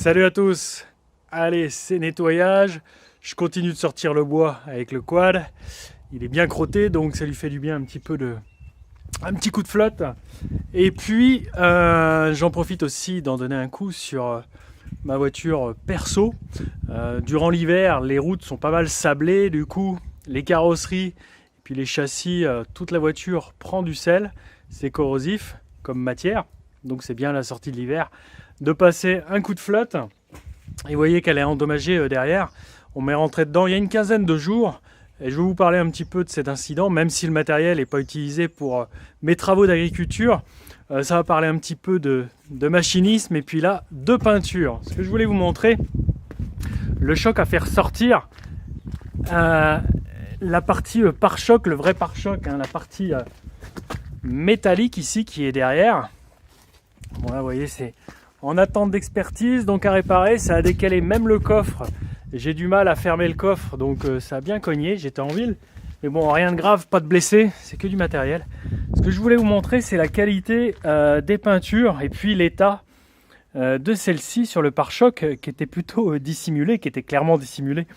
Salut à tous. Allez, c'est nettoyage. Je continue de sortir le bois avec le quad. Il est bien crotté, donc ça lui fait du bien un petit coup de flotte. Et puis, j'en profite aussi d'en donner un coup sur ma voiture perso. Durant l'hiver, les routes sont pas mal sablées. Du coup, les carrosseries et puis les châssis, toute la voiture prend du sel. C'est corrosif comme matière. Donc c'est bien à la sortie de l'hiver de passer un coup de flotte. Et vous voyez qu'elle est endommagée derrière. On m'est rentré dedans il y a une quinzaine de jours. Et je vais vous parler un petit peu de cet incident, même si le matériel n'est pas utilisé pour mes travaux d'agriculture. Ça va parler un petit peu de machinisme et puis là, de peinture. Ce que je voulais vous montrer, le choc à faire sortir la partie pare-choc, le vrai pare-choc, hein, la partie métallique ici qui est derrière. Bon là, vous voyez, c'est en attente d'expertise, donc à réparer. Ça a décalé même le coffre. J'ai du mal à fermer le coffre, donc ça a bien cogné. J'étais en ville, mais bon, rien de grave, pas de blessés, c'est que du matériel. Ce que je voulais vous montrer, c'est la qualité des peintures et puis l'état de celle-ci sur le pare-choc qui était plutôt dissimulé, qui était clairement dissimulé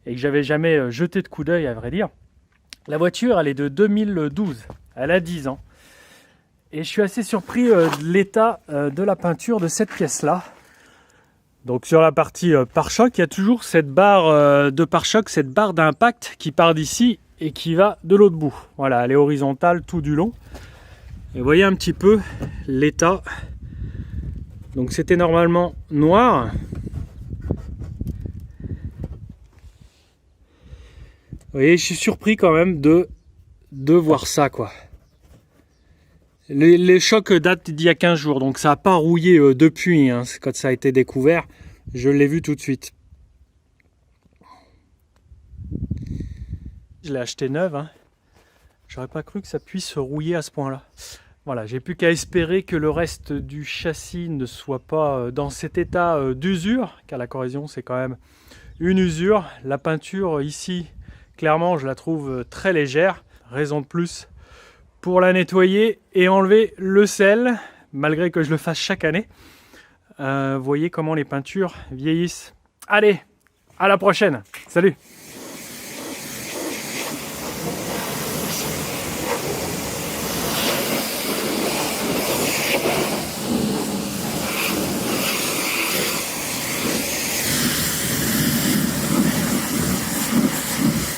et que j'avais jamais jeté de coup d'œil, à vrai dire. La voiture, elle est de 2012, elle a 10 ans. Et je suis assez surpris de l'état de la peinture de cette pièce-là. Donc sur la partie pare-choc, il y a toujours cette barre de pare-choc, cette barre d'impact qui part d'ici et qui va de l'autre bout. Voilà, elle est horizontale tout du long. Et vous voyez un petit peu l'état. Donc c'était normalement noir. Vous voyez, je suis surpris quand même de voir ça, quoi. Les chocs datent d'il y a 15 jours, donc ça n'a pas rouillé depuis, hein, quand ça a été découvert. Je l'ai vu tout de suite. Je l'ai acheté neuve, hein. J'aurais pas cru que ça puisse rouiller à ce point-là. Voilà, j'ai plus qu'à espérer que le reste du châssis ne soit pas dans cet état d'usure, car la corrosion c'est quand même une usure. La peinture ici, clairement, je la trouve très légère. Raison de plus pour la nettoyer et enlever le sel, malgré que je le fasse chaque année. Vous voyez comment les peintures vieillissent. Allez, à la prochaine. Salut!